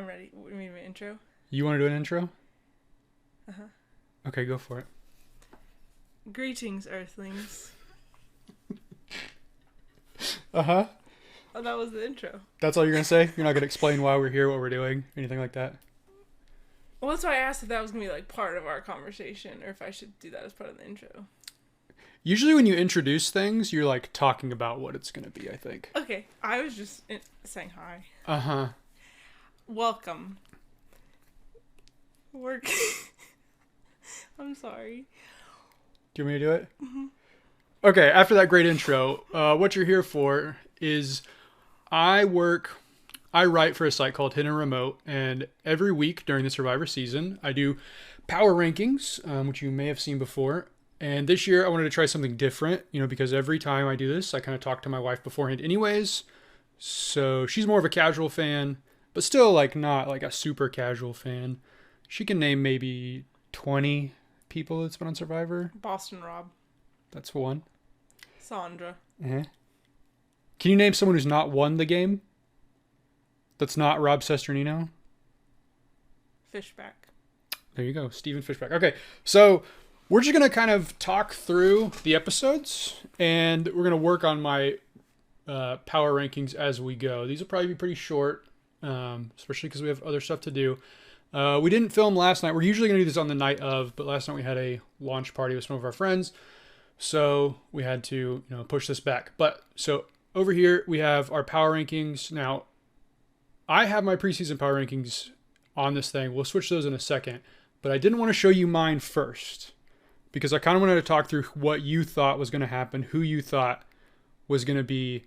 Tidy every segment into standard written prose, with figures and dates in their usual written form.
I'm ready. You mean my intro? You want to do an intro? Uh-huh. Okay, go for it. Greetings, Earthlings. Uh-huh. Oh, that was the intro. That's all you're going to say? You're not going to explain why we're here, what we're doing, anything like that? Well, that's why I asked if that was going to be, like, part of our conversation, or if I should do that as part of the intro. Usually when you introduce things, you're, like, talking about what it's going to be, I think. Okay, I was just saying hi. Uh-huh. Welcome. I'm sorry. Do you want me to do it? Mm-hmm. Okay, after that great intro, what you're here for is I write for a site called Hidden Remote, and every week during the Survivor season, I do power rankings, which you may have seen before. And this year, I wanted to try something different, because every time I do this, I kind of talk to my wife beforehand anyways. So she's more of a casual fan, but still like not like a super casual fan. She can name maybe 20 people that's been on Survivor. Boston Rob. That's one. Sandra. Uh-huh. Can you name someone who's not won the game? That's not Rob Sesternino? Fishback. There you go, Steven Fishback. Okay, so we're just going to kind of talk through the episodes, and we're going to work on my power rankings as we go. These will probably be pretty short, especially because we have other stuff to do. We didn't film last night. We're usually going to do this on the night of, but last night we had a launch party with some of our friends, so we had to push this back. But so over here we have our power rankings. Now, I have my preseason power rankings on this thing. We'll switch those in a second, but I didn't want to show you mine first because I kind of wanted to talk through what you thought was going to happen, who you thought was going to be,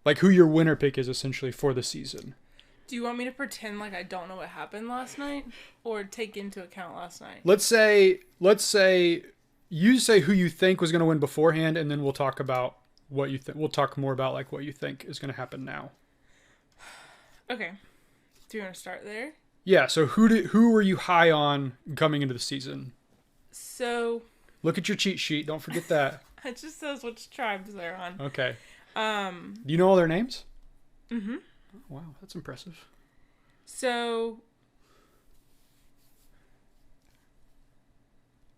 like who your winner pick is essentially for the season. Do you want me to pretend like I don't know what happened last night, or take into account last night? Let's say you say who you think was going to win beforehand, and then we'll talk about what you think. We'll talk more about like what you think is going to happen now. Okay. Do you want to start there? Yeah. So who were you high on coming into the season? So look at your cheat sheet. Don't forget that. it just says which tribes they're on. Okay. Do you know all their names? Mm-hmm. Wow, that's impressive. So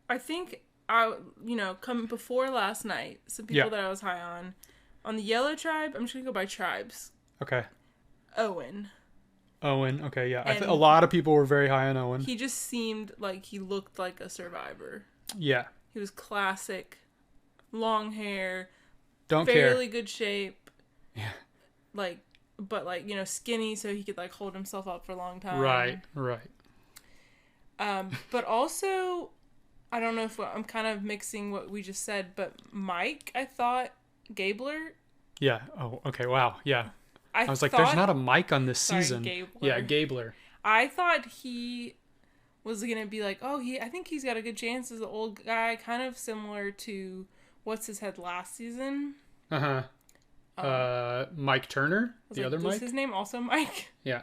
I think coming before last night, some people that I was high on the yellow tribe, I'm just gonna go by tribes. Okay. Owen. Okay, yeah. A lot of people were very high on Owen. He just seemed like he looked like a survivor. Yeah. He was classic, long hair, Don't fairly care. good shape. Yeah. But skinny, so he could hold himself up for a long time. Right. But also, I don't know if I'm kind of mixing what we just said, but Mike, I thought Gabler. Yeah. Oh, okay. Wow. Yeah. I was like, thought, there's not a Mike on this season. Gabler. Yeah, Gabler. I thought he was going to be like, I think he's got a good chance as an old guy, kind of similar to what's his head last season. Uh-huh. Mike Turner, the other Mike. Was his name also Mike? Yeah.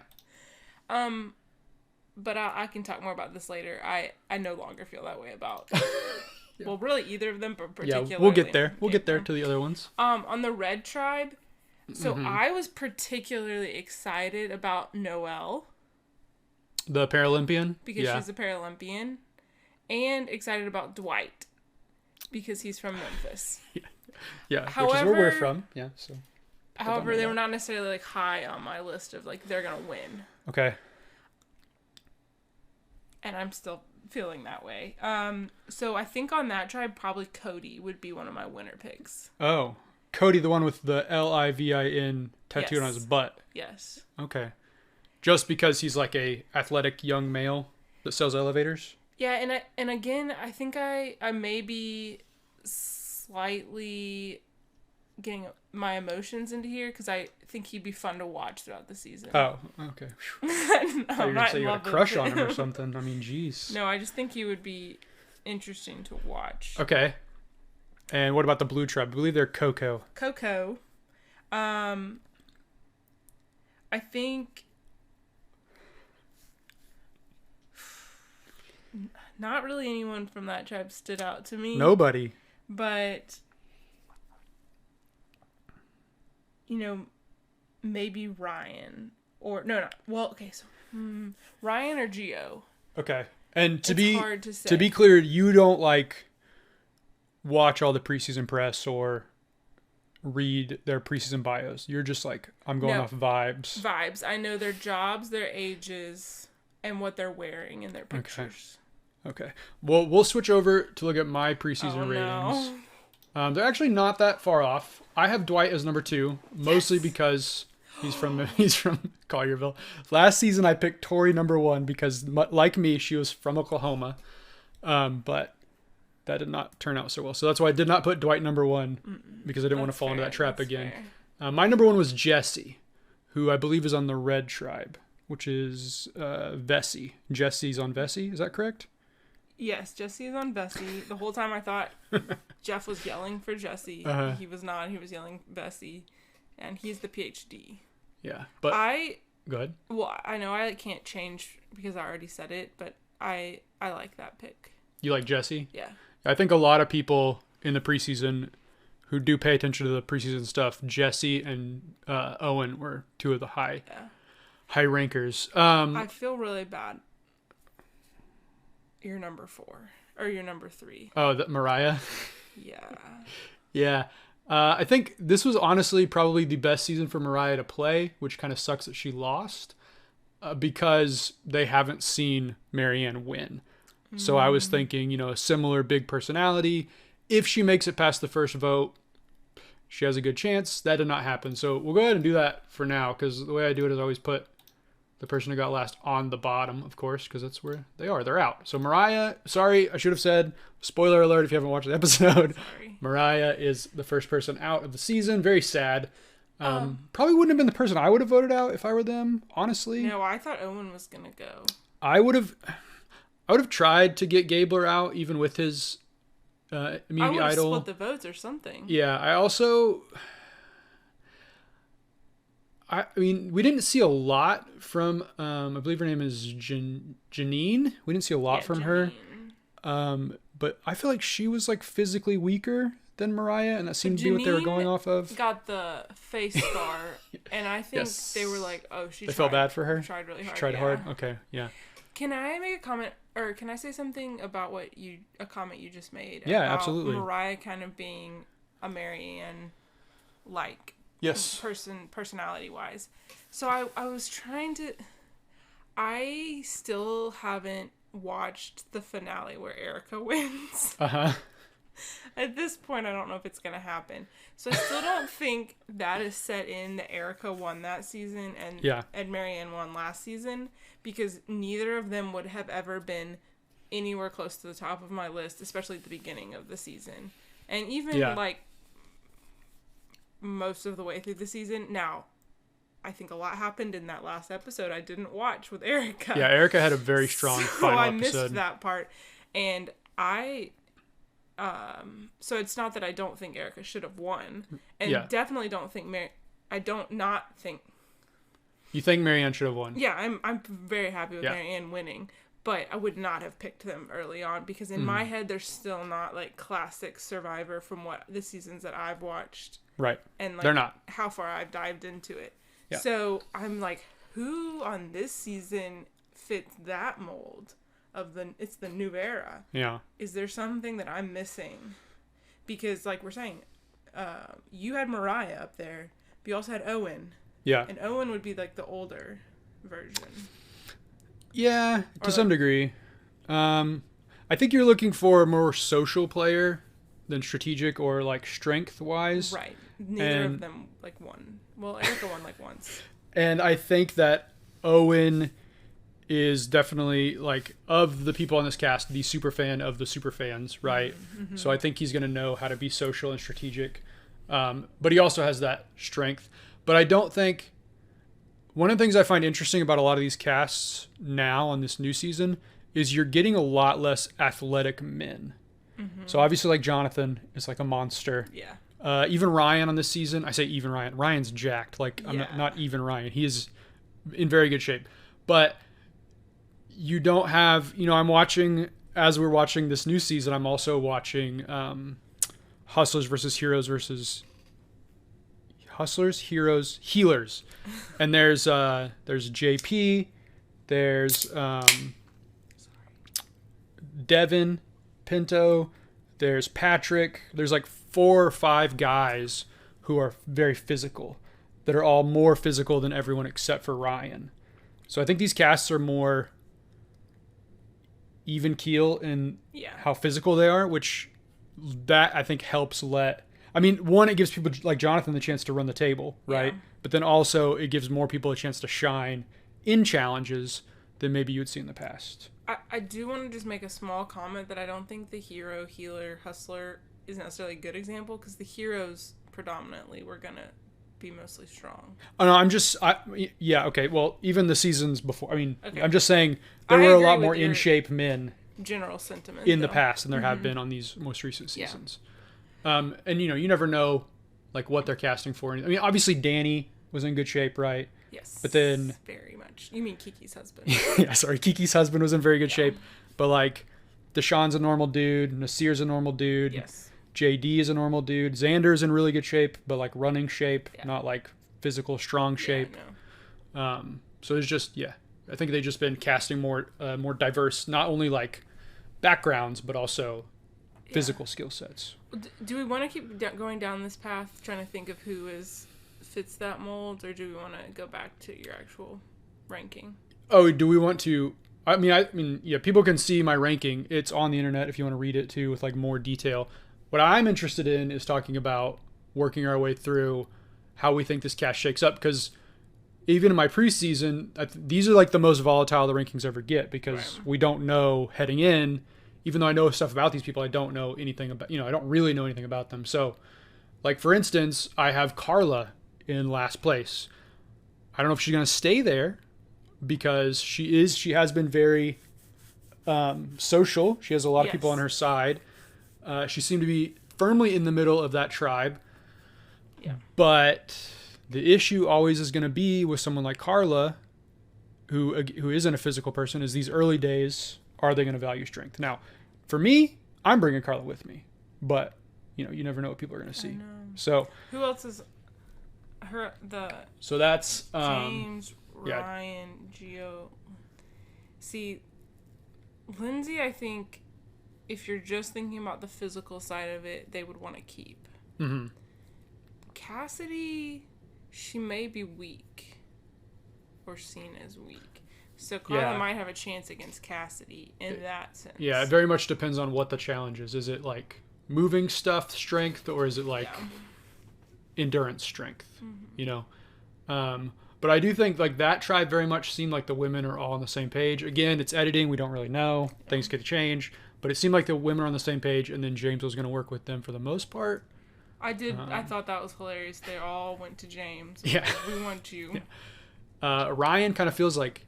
But I can talk more about this later. I no longer feel that way about. Yeah. Well, really either of them, but particularly. Yeah, we'll get there. We'll get there to the other ones. On the Red Tribe, so I was particularly excited about Noelle. The Paralympian. Because she's a Paralympian, and excited about Dwight because he's from Memphis. Yeah, however, which is where we're from. Yeah, so. However, they were not necessarily high on my list of they're gonna win. Okay. And I'm still feeling that way. So I think on that tribe, probably Cody would be one of my winner picks. Oh, Cody, the one with the Livin tattooed on his butt. Yes. Okay. Just because he's like a athletic young male that sells elevators. Yeah, and again, I think I may be slightly getting my emotions into here because I think he'd be fun to watch throughout the season. Oh, okay. No, I thought you were going to say you had a crush on him or something. I mean, jeez. No, I just think he would be interesting to watch. Okay. And what about the blue tribe? I believe they're Coco. Coco. I think not really anyone from that tribe stood out to me. Nobody. But maybe Ryan or no. Well, okay, so Ryan or Gio. Okay. And It's hard to say. to be clear, you don't like watch all the preseason press or read their preseason bios. You're just like, I'm going off vibes. Vibes. I know their jobs, their ages, and what they're wearing in their pictures. Okay. Well, we'll switch over to look at my preseason ratings. No. They're actually not that far off. I have Dwight as number 2, mostly because he's from Collierville. Last season, I picked Tori number 1 because, like me, she was from Oklahoma. But that did not turn out so well. So that's why I did not put Dwight number 1 because I didn't want to fall into that trap again. My number 1 was Jesse, who I believe is on the Red Tribe, which is Vesey. Jesse's on Vesey. Is that correct? Yes, Jesse is on Bessie. The whole time I thought Jeff was yelling for Jesse. He was not. He was yelling Bessie. And he's the PhD. Yeah. But go ahead. Well, I know I can't change because I already said it, but I like that pick. You like Jesse? Yeah. I think a lot of people in the preseason who do pay attention to the preseason stuff, Jesse and Owen were 2 of the high rankers. I feel really bad. You're number 4 or you're number 3. Oh, Mariah? Yeah. Yeah. I think this was honestly probably the best season for Mariah to play, which kind of sucks that she lost because they haven't seen Marianne win. So I was thinking, a similar big personality. If she makes it past the first vote, she has a good chance. That did not happen. So we'll go ahead and do that for now because the way I do it is I always put the person who got last on the bottom, of course, because that's where they are. They're out. So Mariah, sorry, I should have said, spoiler alert if you haven't watched the episode. Sorry. Mariah is the first person out of the season. Very sad. Probably wouldn't have been the person I would have voted out if I were them, honestly. No, I thought Owen was going to go. I would have tried to get Gabler out, even with his immunity I would have idol. split the votes or something. Yeah, I mean, we didn't see a lot from, I believe her name is Janine. We didn't see a lot from Janine. her. But I feel like she was like physically weaker than Mariah, and that seemed to be what they were going off of. Got the face scar, and I think they were like, "Oh, they felt bad for her. Tried really hard. She tried hard. Okay, yeah. Can I make a comment, or can I say something about a comment you just made? Yeah, about absolutely. Mariah kind of being a Marianne, like, yes, personality wise. So I was trying to. I still haven't watched the finale where Erica wins. At this point, I don't know if it's going to happen. So I still don't think that is set in that Erica won that season and Marianne won last season, because neither of them would have ever been anywhere close to the top of my list, especially at the beginning of the season. And even like most of the way through the season. Now, I think a lot happened in that last episode I didn't watch with Erica. Yeah, Erica had a very strong final I episode. missed that part. And so it's not that I don't think Erica should have won. And definitely don't think You think Marianne should have won? Yeah, I'm very happy with Marianne winning. But I would not have picked them early on because in my head they're still not like classic Survivor from what the seasons that I've watched. Right. And like they're not. How far I've dived into it. Yeah. So I'm like, who on this season fits that mold of it's the new era? Yeah. Is there something that I'm missing? Because like we're saying, you had Mariah up there, but you also had Owen. Yeah. And Owen would be like the older version. Yeah, to some degree. I think you're looking for a more social player than strategic or like strength wise. Right. Neither of them like won. Well, Erica won like once. And I think that Owen is definitely like of the people on this cast, the super fan of the super fans, right? Mm-hmm. So I think he's going to know how to be social and strategic. But he also has that strength. But I don't think one of the things I find interesting about a lot of these casts now on this new season is you're getting a lot less athletic men. Mm-hmm. So obviously like Jonathan is like a monster. Yeah. Even Ryan on this season, I say even Ryan. Ryan's jacked. Like I'm not even Ryan. He is in very good shape. But you don't have, I'm watching, as we're watching this new season, I'm also watching Hustlers versus Heroes versus hustlers, heroes, healers, and there's JP, there's Devin, Pinto, there's Patrick. There's like 4 or 5 guys who are very physical, that are all more physical than everyone except for Ryan. So I think these casts are more even keel in how physical they are, which that I think helps one, it gives people like Jonathan the chance to run the table, right? Yeah. But then also it gives more people a chance to shine in challenges than maybe you would see in the past. I do want to just make a small comment that I don't think the hero, healer, hustler is necessarily a good example, because the heroes predominantly were going to be mostly strong. Oh, no, okay. Well, even the seasons before, I'm just saying there were a lot more in shape men general sentiment in the past than there have been on these most recent seasons. Yeah. And you never know like what they're casting for. Obviously Danny was in good shape, right? Yes. But then very much. You mean Kiki's husband? Yeah, sorry. Kiki's husband was in very good shape, but like Deshaun's a normal dude, Nasir's a normal dude. Yes. JD is a normal dude. Xander's in really good shape, but like running shape, not like physical strong shape. Yeah, no. So it's just I think they've just been casting more diverse, not only like backgrounds but also physical skill sets. Do we want to keep going down this path, trying to think of who fits that mold, or do we want to go back to your actual ranking? Oh, do we want to? People can see my ranking. It's on the internet if you want to read it too with like more detail. What I'm interested in is talking about working our way through how we think this cast shakes up, because even in my preseason, these are like the most volatile the rankings ever get, because we don't know heading in. Even though I know stuff about these people, I don't know anything about, I don't really know anything about them. So, like, for instance, I have Carla in last place. I don't know if she's going to stay there, because she has been very social. She has a lot of people on her side. She seemed to be firmly in the middle of that tribe. Yeah. But the issue always is going to be with someone like Carla, who isn't a physical person, is these early days, are they going to value strength? Now, for me, I'm bringing Carla with me. But, you never know what people are going to see. So who else is her? So that's James, Ryan, Gio. See, Lindsay, I think if you're just thinking about the physical side of it, they would want to keep. Mm-hmm. Cassidy, she may be weak or seen as weak. So Carla might have a chance against Cassidy in that sense. Yeah, it very much depends on what the challenge is. Is it like moving stuff strength, or is it like endurance strength? Mm-hmm. But I do think like that tribe very much seemed like the women are all on the same page. Again, it's editing. We don't really know. Yeah. Things could change. But it seemed like the women are on the same page, and then James was going to work with them for the most part. I thought that was hilarious. They all went to James. Yeah. We want you. Yeah. Ryan kind of feels like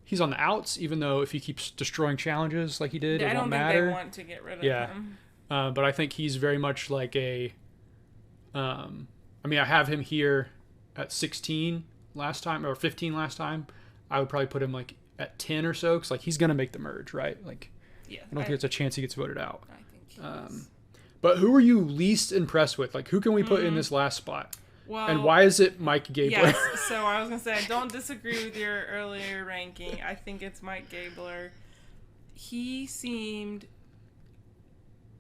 he's on the outs, even though if he keeps destroying challenges like he did, it won't matter. I don't think they want to get rid of him. But I think he's very much like a... I have him here at 16 last time, or 15 last time. I would probably put him like at 10 or so, because like he's going to make the merge, right? Like, I don't think there's a chance he gets voted out. I think he is. But who are you least impressed with? Like, who can we put in this last spot? Well, and why is it Mike Gabler? Yes, so I was going to say, I don't disagree with your earlier ranking. I think it's Mike Gabler. He seemed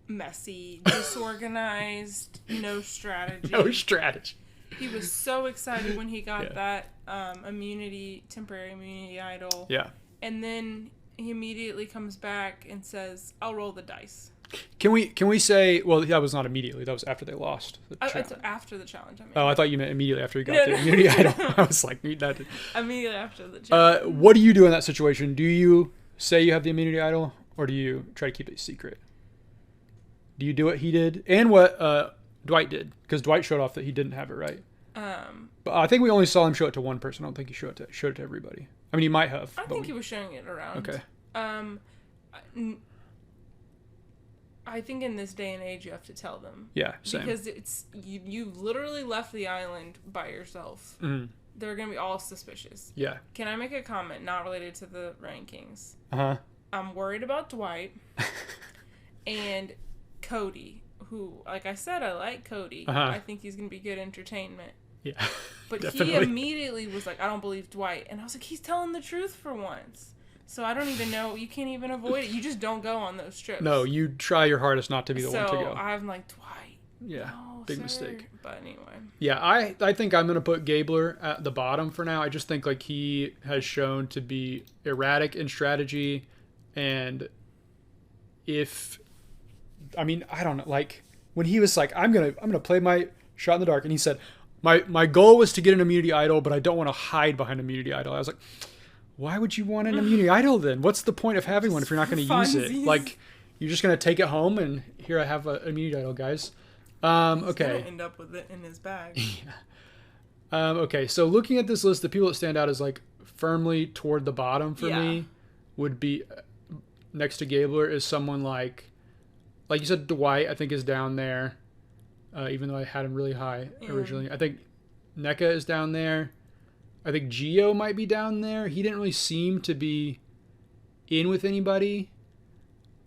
messy, disorganized, no strategy. No strategy. He was so excited when he got that temporary immunity idol. Yeah. And then he immediately comes back and says, I'll roll the dice. Can we say, well, that was not immediately. That was after they lost the challenge. It's after the challenge. Oh, I thought you meant immediately after he got the immunity idol. I was like, that. Immediately after the challenge. What do you do in that situation? Do you say you have the immunity idol, or do you try to keep it secret? Do you do what he did and what Dwight did? Because Dwight showed off that he didn't have it, right? But I think we only saw him show it to one person. I don't think he showed it to everybody. I mean, he might have. I think he was showing it around. Okay. I think in this day and age you have to tell them. Yeah, same. Because it's you literally left the island by yourself. Mm-hmm. They're going to be all suspicious. Yeah. Can I make a comment not related to the rankings? Uh-huh. I'm worried about Dwight and Cody, who, like I said, I like Cody. Uh-huh. I think he's going to be good entertainment. Yeah. But Definitely. he immediately was like, I don't believe Dwight. And I was like, he's telling the truth for once. So I don't even know. You can't even avoid it. You just don't go on those trips. No, you try your hardest not to be the one to go. So I'm like, Dwight. Yeah, no, big sir. mistake. But anyway. Yeah, I think I'm going to put Gabler at the bottom for now. I just think like he has shown to be erratic in strategy, and I don't know, like when he was like, I'm gonna play my shot in the dark, and he said, my goal was to get an immunity idol, but I don't want to hide behind immunity idol. I was like, why would you want an immunity idol then? What's the point of having one if you're not going to use it? Like, you're just going to take it home and here I have an immunity idol, guys. Okay. He's gonna end up with it in his bag. Yeah. Okay, so looking at this list, the people that stand out as like firmly toward the bottom for me would be next to Gabler is someone like you said, Dwight, I think is down there, even though I had him really high originally. I think NECA is down there. I think Gio might be down there. He didn't really seem to be in with anybody.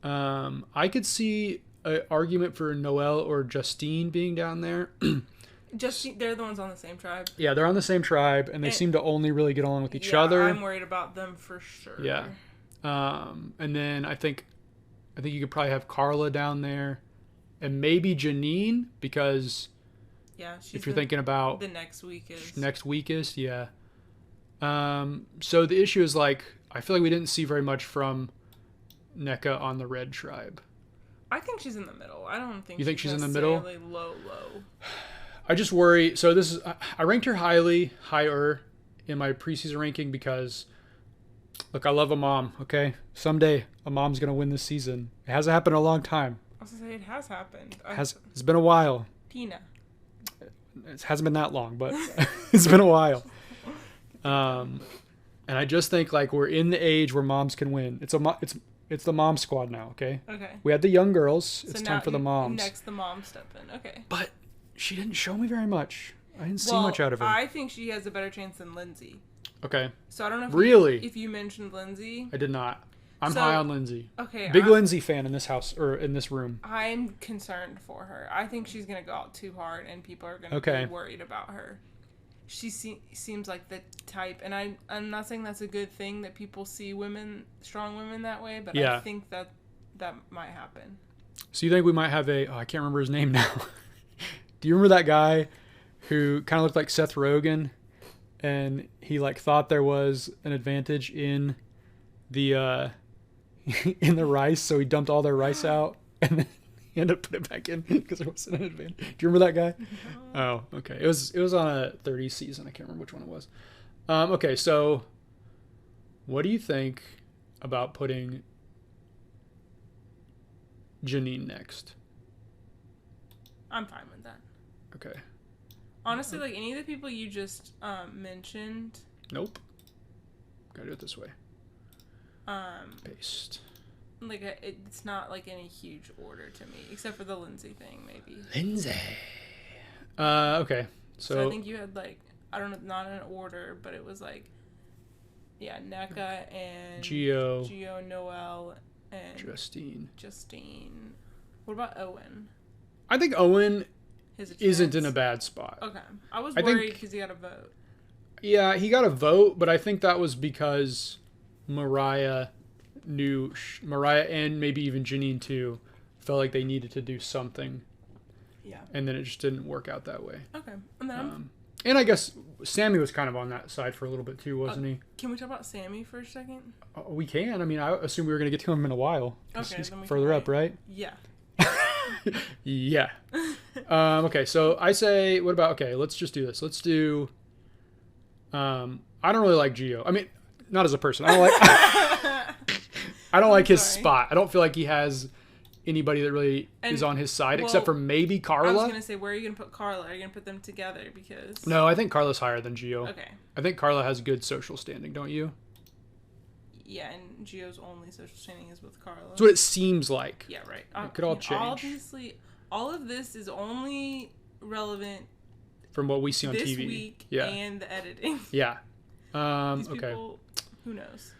I could see an argument for Noelle or Justine being down there. Justine, they're the ones on the same tribe. Yeah, they're on the same tribe, and they seem to only really get along with each other. I'm worried about them for sure. Yeah. And then I think you could probably have Carla down there, and maybe Janine, because if you're thinking about the next weakest, yeah. So the issue is like I feel like we didn't see very much from NECA on the red tribe. I think she's in the middle. I don't think. You think she's in the middle? Low. I just worry. So I ranked her higher in my preseason ranking because, look, I love a mom. Okay, someday a mom's gonna win this season. It hasn't happened in a long time. I was gonna say it has happened. It's been a while. Tina. It hasn't been that long, but it's been a while. And I just think like we're in the age where moms can win. It's the mom squad now. Okay. Okay. We had the young girls. It's so time for the moms. Next, the moms step in. Okay. But she didn't show me very much. I didn't see much out of her. I think she has a better chance than Lindsay. Okay. So I don't know if you mentioned Lindsay. I did not. I'm high on Lindsay. Okay. Big Lindsay fan in this house or in this room. I'm concerned for her. I think she's going to go out too hard and people are going to be worried about her. She seems like the type, and I'm not saying that's a good thing that people see strong women that way, but I think that might happen. So you think we might have I can't remember his name now. Do you remember that guy who kind of looked like Seth Rogen, and he like thought there was an advantage in the in the rice, so he dumped all their rice out, and then he ended up putting it back in because there wasn't an advantage. Do you remember that guy? No. Oh, okay. It was on a 30 season. I can't remember which one it was. Okay, so what do you think about putting Janine next? I'm fine with that. Okay. Honestly, like any of the people you just mentioned. Nope. Gotta do it this way. Paste. Like it's not like any huge order to me, except for the Lindsay thing, maybe. Lindsay. Okay. So I think you had like I don't know, not in order, but it was like NECA and Gio, Noelle, and Justine. What about Owen? I think Owen isn't in a bad spot. Okay. I was worried because he got a vote. Yeah, he got a vote, but I think that was because Mariah and maybe even Janine too felt like they needed to do something. Yeah. And then it just didn't work out that way. Okay. And then and I guess Sammy was kind of on that side for a little bit too, wasn't he? Can we talk about Sammy for a second? We can. I mean, I assume we were going to get to him in a while. Okay. He's further up, right? Yeah. Yeah. Okay, so I say, let's just do this. Let's do, I don't really like Gio. I mean, not as a person. I don't like his spot. I don't feel like he has anybody that really is on his side, except for maybe Carla. I was going to say, where are you going to put Carla? Are you going to put them together? Because... No, I think Carla's higher than Gio. Okay. I think Carla has good social standing, don't you? Yeah, and Gio's only social standing is with Carla. That's what it seems like. Yeah, right. It could all change. Obviously, all of this is only relevant from what we see on this TV. Week and the editing. Yeah. These people, who knows?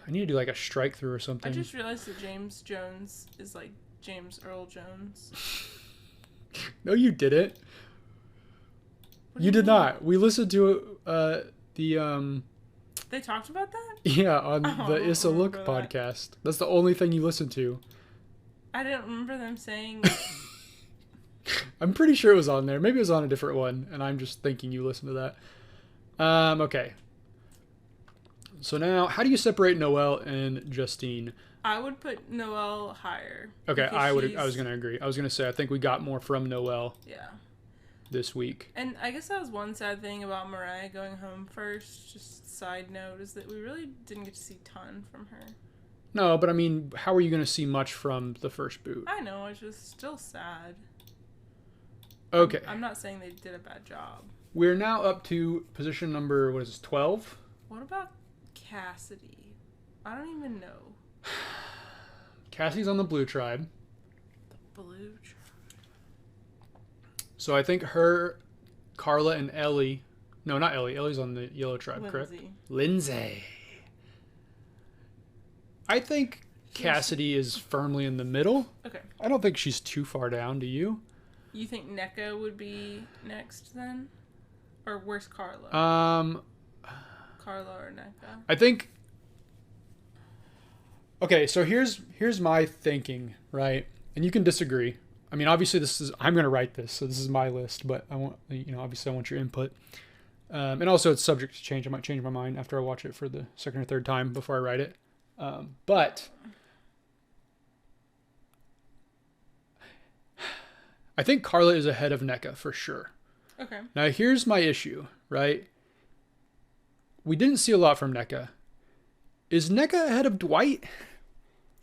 I need to do like a strike through or something. I just realized that James Jones is like James Earl Jones. No, you didn't. You did not. We listened to They talked about that? Yeah, on the Issa Look podcast. That's the only thing you listened to. I didn't remember them saying... I'm pretty sure it was on there. Maybe it was on a different one, and I'm just thinking you listened to that. Okay. So now, how do you separate Noelle and Justine? I would put Noelle higher. Okay, I was going to agree. I was going to say, I think we got more from Noelle. Yeah. This week. And I guess that was one sad thing about Mariah going home first. Just side note is that we really didn't get to see a ton from her. No, but I mean, how are you going to see much from the first boot? I know, it's just still sad. Okay. I'm not saying they did a bad job. We're now up to position number, 12? What about Cassidy? I don't even know. Cassidy's on the Blue Tribe. The Blue Tribe. So I think her, Carla, and Ellie... No, not Ellie. Ellie's on the Yellow Tribe, Lindsay. correct? Lindsay. I think Cassidy is firmly in the middle. Okay. I don't think she's too far down, do you? You think Nneka would be next then? Or where's Carla? Carla or Nneka? I think... Okay, so here's my thinking, right? And you can disagree. I mean, obviously I'm going to write this, so this is my list, but obviously I want your input. And also it's subject to change. I might change my mind after I watch it for the second or third time before I write it. But I think Carla is ahead of Nneka for sure. Okay. Now here's my issue, right? We didn't see a lot from Nneka. Is Nneka ahead of Dwight?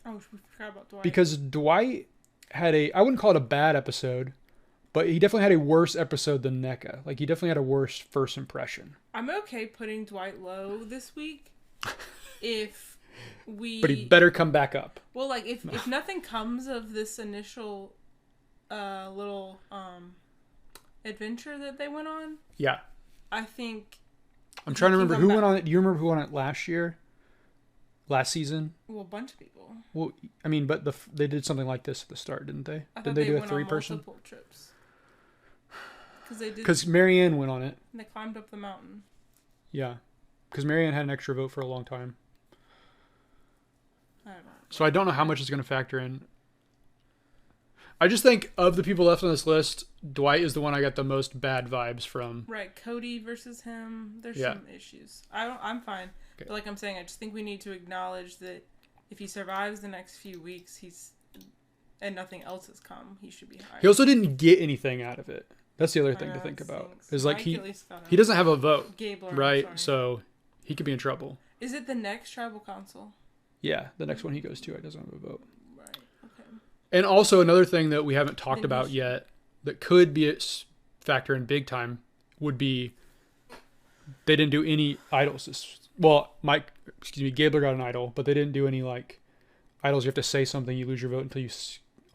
Oh, we forgot about Dwight. Because Dwight had I wouldn't call it a bad episode, but he definitely had a worse episode than Nneka. Like, he definitely had a worse first impression. I'm okay putting Dwight low this week. But he better come back up. Well, like, if nothing comes of this initial little adventure that they went on. Yeah. I think... I'm trying to remember who went on it. Do you remember who went on it last year? Last season? Well, a bunch of people. Well, I mean, but they did something like this at the start, didn't they? Did they do a 3-person? Multiple trips. Because Marianne went on it. And they climbed up the mountain. Yeah. Because Marianne had an extra vote for a long time. I don't know. So I don't know how much it's going to factor in. I just think of the people left on this list, Dwight is the one I got the most bad vibes from. Right, Cody versus him. There's some issues. I'm fine. Okay. But like I'm saying, I just think we need to acknowledge that if he survives the next few weeks, and nothing else has come, he should be higher. He also didn't get anything out of it. That's the other thing to think about. Is like he doesn't have a vote, Gabler, right? So he could be in trouble. Is it the next tribal council? Yeah, the next one he goes to, I doesn't have a vote. Right. Okay. And also another thing that we haven't talked about yet that could be a factor in big time would be they didn't do any idols. Gabler got an idol, but they didn't do any like idols. You have to say something, you lose your vote until you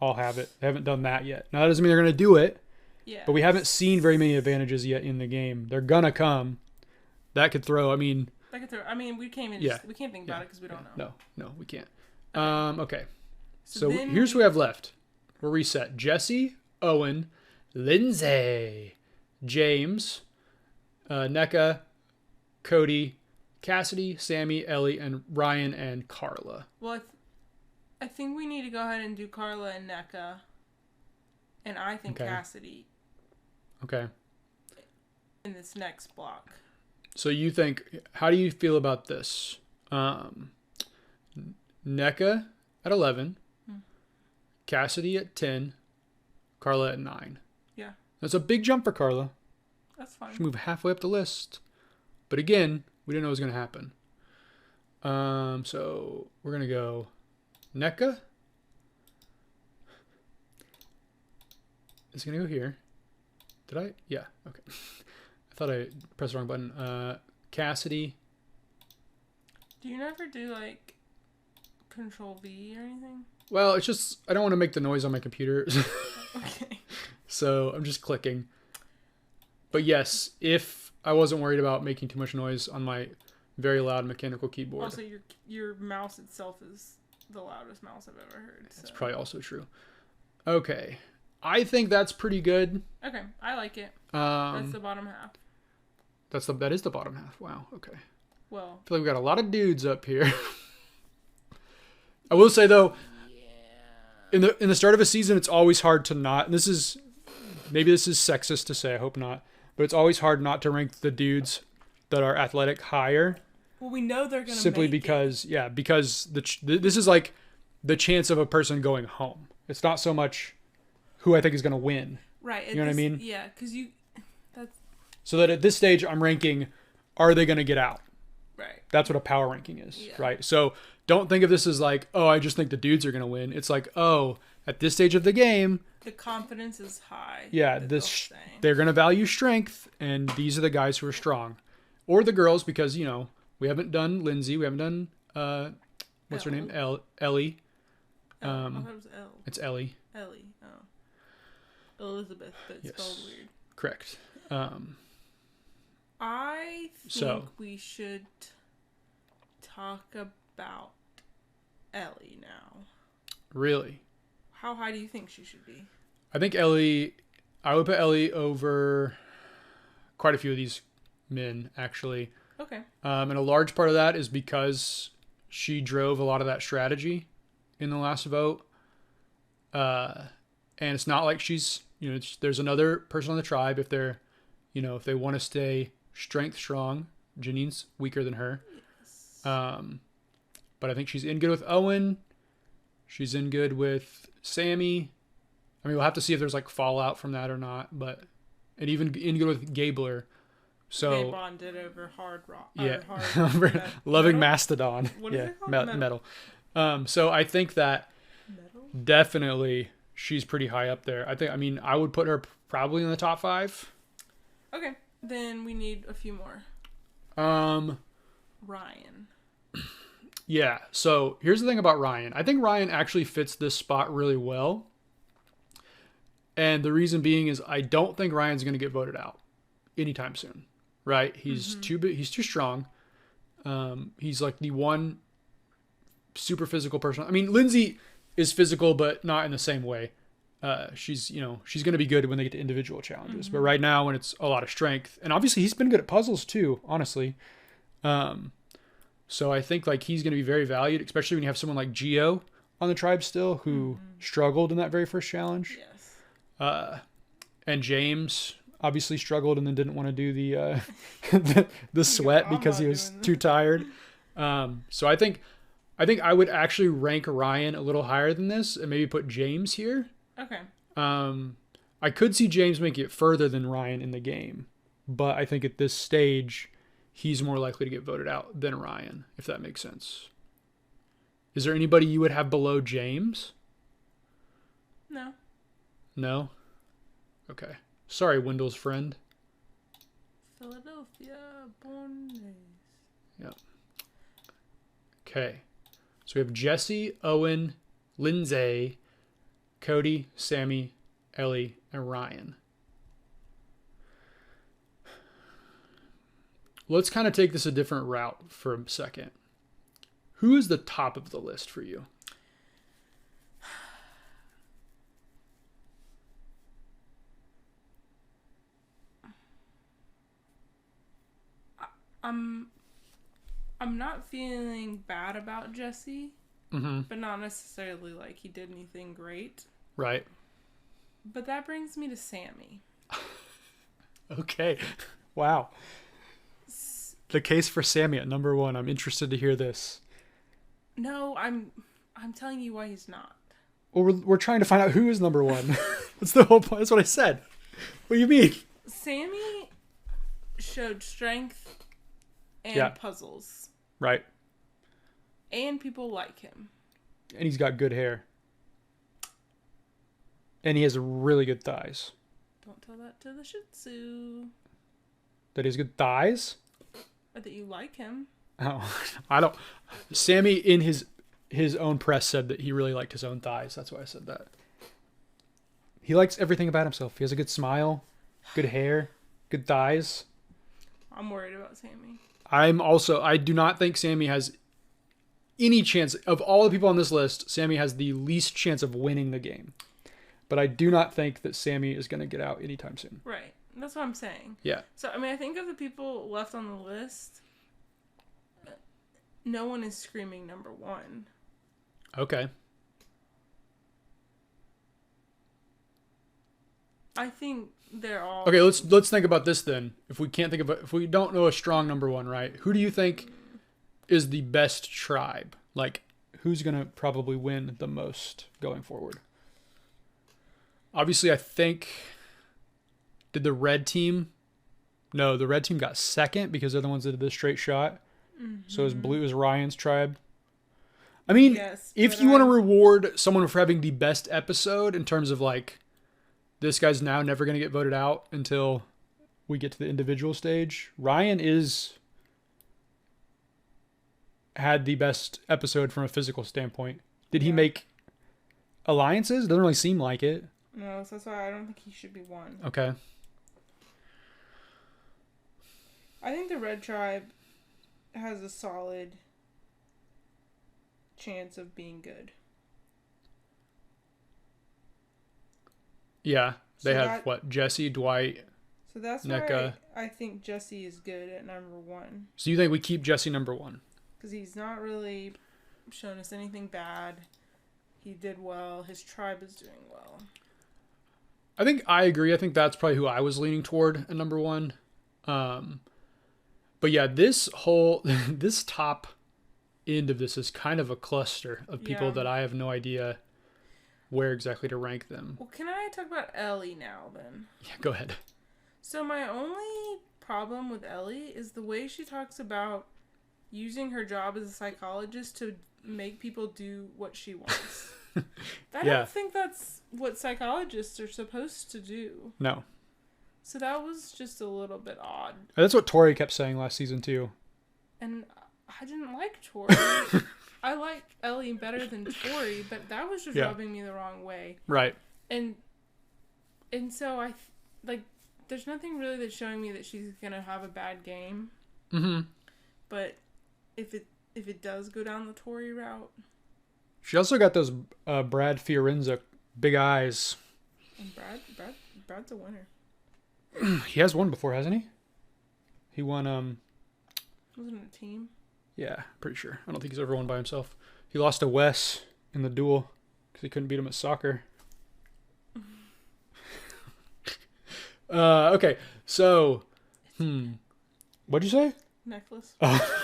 all have it. They haven't done that yet. Now that doesn't mean they're going to do it. Yeah. But we haven't seen very many advantages yet in the game. They're gonna come. That could throw. I mean, we can't even. We can't think about it because we don't know. No, we can't. Okay. So here's who we have left. We'll reset: Jesse, Owen, Lindsay, James, Nneka, Cody, Cassidy, Sammy, Ellie, and Ryan and Carla. Well, I think we need to go ahead and do Carla and Nneka, and I think Cassidy. Okay. In this next block. So you think, how do you feel about this? Nneka at 11, Cassidy at 10, Carla at 9. Yeah. That's a big jump for Carla. That's fine. She moved halfway up the list. But again, we didn't know what was going to happen. So we're going to go Nneka. It's going to go here. Did I? Yeah. Okay. I thought I pressed the wrong button. Cassidy. Do you never do like Control V or anything? Well, it's just I don't want to make the noise on my computer. Okay. So I'm just clicking. But yes, if I wasn't worried about making too much noise on my very loud mechanical keyboard. Also, your mouse itself is the loudest mouse I've ever heard. That's probably also true. Okay. I think that's pretty good. Okay, I like it. That's the bottom half. That is the bottom half. Wow. Okay. Well, I feel like we got a lot of dudes up here. I will say though, in the start of a season, it's always hard to not. And maybe this is sexist to say. I hope not. But it's always hard not to rank the dudes that are athletic higher. Well, we know they're going to simply because this is like the chance of a person going home. It's not so much who I think is going to win. Right. You know what I mean? Yeah, because that's... So that at this stage, I'm ranking, are they going to get out? Right. That's what a power ranking is, right? So don't think of this as like, oh, I just think the dudes are going to win. It's like, oh, at this stage of the game, the confidence is high. Yeah, they're going to value strength, and these are the guys who are strong. Or the girls, because, we haven't done Lindsay. We haven't done, what's her name? Ellie. I thought it was Elle. It's Ellie. Ellie, oh. Elizabeth, but it's spelled weird. Correct. I think we should talk about Ellie now. Really? How high do you think she should be? I think I would put Ellie over quite a few of these men, actually. Okay. And a large part of that is because she drove a lot of that strategy in the last vote. And it's not like she's, there's another person on the tribe. If they're, if they want to stay strength strong, Janine's weaker than her. Yes. But I think she's in good with Owen. She's in good with Sammy. I mean, we'll have to see if there's like fallout from that or not, and even in good with Gabler. So they bonded over hard rock. Yeah, loving Mastodon. What is it called? Metal. So I think that definitely she's pretty high up there. I would put her probably in the top 5. Okay, then we need a few more. Ryan. Yeah. So here's the thing about Ryan. I think Ryan actually fits this spot really well. And the reason being is I don't think Ryan's going to get voted out anytime soon. Right? He's too big. He's too strong. He's like the one super physical person. I mean, Lindsay is physical, but not in the same way. She's going to be good when they get to individual challenges. But right now, when it's a lot of strength, and obviously he's been good at puzzles too, honestly. So I think like he's going to be very valued, especially when you have someone like Gio on the tribe still, who struggled in that very first challenge. Yes. And James obviously struggled and then didn't want to do the the sweat because he was too tired. So I think I would actually rank Ryan a little higher than this and maybe put James here. Okay. I could see James making it further than Ryan in the game, but I think at this stage he's more likely to get voted out than Ryan, if that makes sense. Is there anybody you would have below James? No. No? Okay. Sorry, Wendell's friend. Philadelphia, born days. Yeah. Okay. So we have Jesse, Owen, Lindsay, Cody, Sammy, Ellie, and Ryan. Let's kind of take this a different route for a second. Who is the top of the list for you? I'm not feeling bad about Jesse, but not necessarily like he did anything great. Right. But that brings me to Sammy. Okay. Wow. The case for Sammy at number 1. I'm interested to hear this. No, I'm telling you why he's not. Well, we're trying to find out who is number 1. That's the whole point. That's what I said. What do you mean? Sammy showed strength and puzzles. Right. And people like him. And he's got good hair. And he has really good thighs. Don't tell that to the Shih Tzu. That he has good thighs? Or that you like him. Oh, I don't. Sammy in his own press said that he really liked his own thighs. That's why I said that. He likes everything about himself. He has a good smile, good hair, good thighs. I'm worried about Sammy. I do not think Sammy has any chance of all the people on this list. Sammy has the least chance of winning the game. But I do not think that Sammy is going to get out anytime soon. Right. That's what I'm saying. Yeah. So, I mean, I think of the people left on the list, no one is screaming number one. Okay. I think they're all... Okay, let's think about this then. If we can't think of if we don't know a strong number one, right? Who do you think is the best tribe? Like, who's going to probably win the most going forward? Obviously, I think... Did the red team... No, the red team got second because they're the ones that did the straight shot. Mm-hmm. So it was Ryan's tribe. I mean, yes, if you want to reward someone for having the best episode in terms of like, this guy's now never going to get voted out until we get to the individual stage, Ryan had the best episode from a physical standpoint. Did he make alliances? Doesn't really seem like it. No, so that's why I don't think he should be one. Okay. I think the red tribe has a solid chance of being good. Yeah, they have Jesse, Dwight. So that's NECA. why I think Jesse is good at number one. So you think we keep Jesse number one? Because he's not really shown us anything bad. He did well. His tribe is doing well. I think I agree. I think that's probably who I was leaning toward at number one. But yeah, this top end of this is kind of a cluster of people that I have no idea where exactly to rank them. Well, can I talk about Ellie now then? Yeah, go ahead. So my only problem with Ellie is the way she talks about using her job as a psychologist to make people do what she wants. I don't think that's what psychologists are supposed to do. No. So that was just a little bit odd. That's what Tori kept saying last season too. And I didn't like Tori. I like Ellie better than Tori, but that was just rubbing me the wrong way. Right. And so there's nothing really that's showing me that she's gonna have a bad game. Mm-hmm. But if it does go down the Tori route. She also got those Brad Fiorenza big eyes. And Brad's a winner. He has won before, hasn't he? He won, Wasn't it a team? Yeah, pretty sure. I don't think he's ever won by himself. He lost to Wes in the duel because he couldn't beat him at soccer. Okay, so, what'd you say? Necklace. Oh.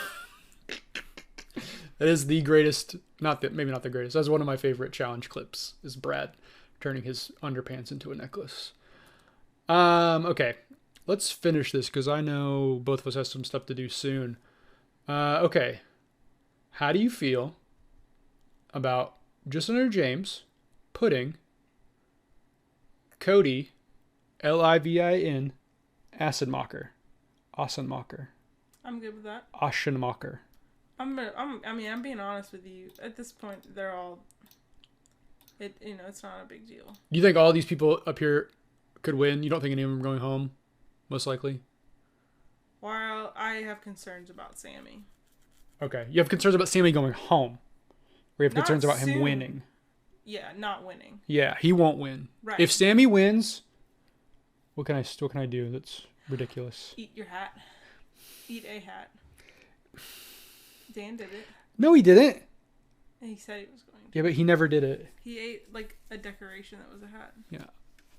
That is the greatest, maybe not the greatest. That's one of my favorite challenge clips, is Brad turning his underpants into a necklace. Okay, let's finish this because I know both of us have some stuff to do soon. Okay, how do you feel about Justin James putting Cody, Livin, Assenmacher? I'm good with that. Aschenmacher. I'm being honest with you. At this point, they're all. It's not a big deal. Do you think all these people up here could win? You don't think any of them are going home? Most likely. While I have concerns about Sammy. Okay, you have concerns about Sammy going home, or you have concerns about him winning. Yeah, not winning. Yeah, he won't win. Right. If Sammy wins, what can I do that's ridiculous? Eat your hat. Eat a hat. Dan did it. No, he didn't. He said he was going to. Yeah, but he never did it. He ate like a decoration that was a hat. Yeah.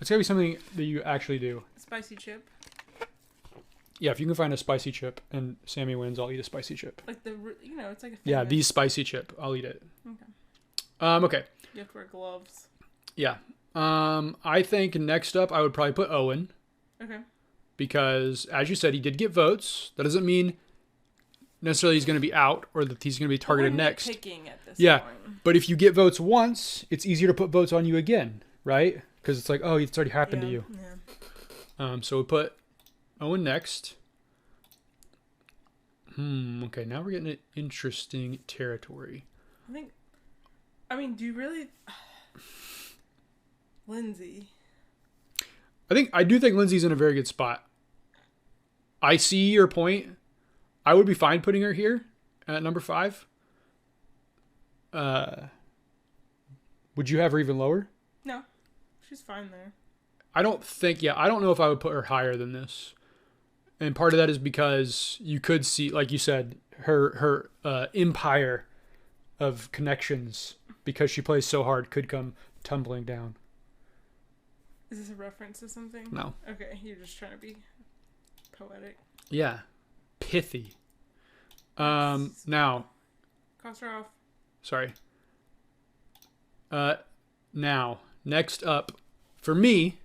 It's gotta be something that you actually do. Spicy chip. Yeah, if you can find a spicy chip and Sammy wins, I'll eat a spicy chip. Like it's like a famous... Yeah, the spicy chip. I'll eat it. Okay. Okay. You have to wear gloves. Yeah. I think next up I would probably put Owen. Okay. Because, as you said, he did get votes. That doesn't mean necessarily he's going to be out or that he's going to be targeted next. Picking at this yeah, point. But if you get votes once, it's easier to put votes on you again, right? Because it's like, oh, it's already happened to you. Yeah. So we put Owen next. Okay, now we're getting an interesting territory. Do you really... Lindsay. I do think Lindsay's in a very good spot. I see your point. I would be fine putting her here at number 5. Would you have her even lower? No. She's fine there. I don't know if I would put her higher than this. And part of that is because you could see, like you said, her empire of connections, because she plays so hard, could come tumbling down. Is this a reference to something? No. Okay, you're just trying to be poetic. Yeah. Pithy. Now. Cross her off. Sorry. Now, next up, for me,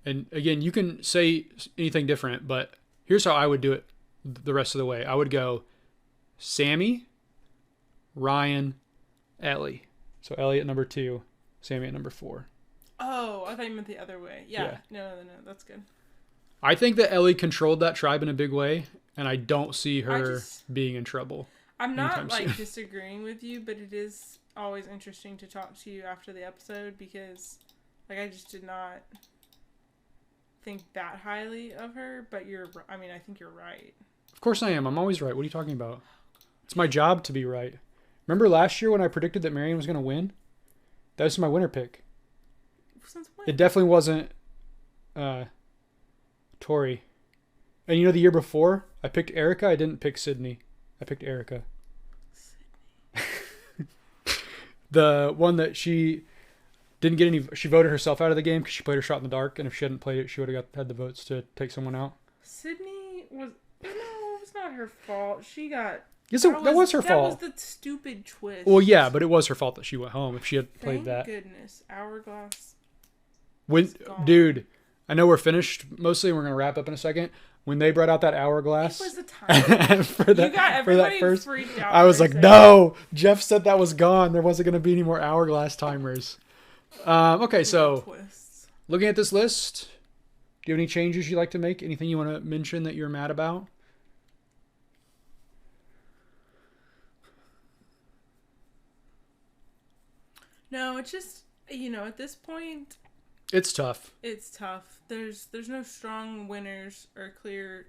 and again, you can say anything different, but here's how I would do it the rest of the way. I would go Sammy, Ryan, Ellie. So Ellie at number 2, Sammy at number 4. Oh, I thought you meant the other way. Yeah. No, that's good. I think that Ellie controlled that tribe in a big way, and I don't see her being in trouble. I'm not disagreeing with you, but it is always interesting to talk to you after the episode because I just did not think that highly of her, but I think you're right. Of course I am. I'm always right. What are you talking about? It's my job to be right. Remember last year when I predicted that Marion was going to win? That was my winner pick. Since when? It definitely wasn't Tori. And the year before, I picked Erica. I didn't pick Sydney. I picked Erica. The one that she didn't get any. She voted herself out of the game because she played her shot in the dark, and if she hadn't played it, she would have had the votes to take someone out. Sydney was it was not her fault. She got. Yes, that was her fault. That was the stupid twist. Well, yeah, but it was her fault that she went home. If she had played that. Thank goodness, Hourglass. Dude, I know we're finished mostly, and we're gonna wrap up in a second. When they brought out that Hourglass, it was the time. for that first, freaked out. I was like, no. Jeff said that was gone. There wasn't gonna be any more Hourglass timers. Okay, so looking at this list, do you have any changes you'd like to make? Anything you want to mention that you're mad about? No, it's just at this point. It's tough. It's tough. There's no strong winners or clear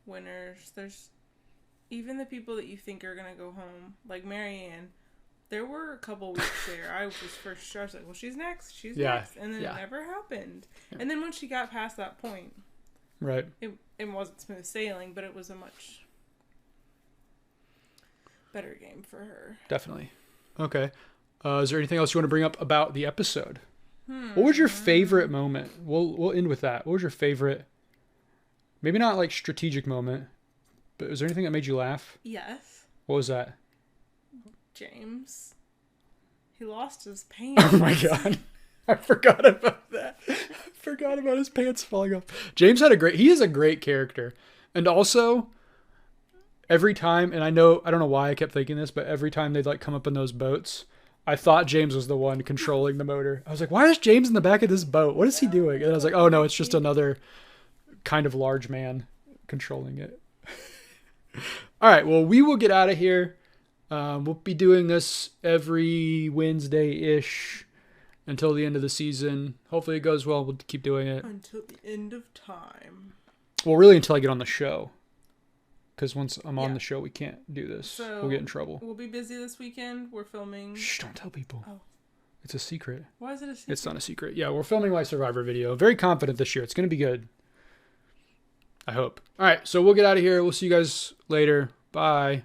winners. There's even the people that you think are gonna go home, like Marianne. There were a couple weeks there. I was like, well, she's next. She's next, and then it never happened. Yeah. And then once she got past that point, right, it wasn't smooth sailing, but it was a much better game for her. Definitely. Okay. Is there anything else you want to bring up about the episode? What was your favorite moment? We'll end with that. What was your favorite, maybe not like strategic moment, but was there anything that made you laugh? Yes. What was that? James. He lost his pants. Oh my God. I forgot about that. I forgot about his pants falling off. James he is a great character. And also, every time, and I don't know why I kept thinking this, but every time they'd come up in those boats, I thought James was the one controlling the motor. I was like, why is James in the back of this boat? What is he doing? And I was like, oh no, it's just another kind of large man controlling it. All right, well, we will get out of here. We'll be doing this every Wednesday-ish until the end of the season. Hopefully it goes well. We'll keep doing it. Until the end of time. Well, really until I get on the show. Because once I'm on the show, we can't do this. So we'll get in trouble. We'll be busy this weekend. We're filming. Shh, don't tell people. Oh. It's a secret. Why is it a secret? It's not a secret. Yeah, we're filming my Survivor video. Very confident this year. It's going to be good. I hope. All right, so we'll get out of here. We'll see you guys later. Bye.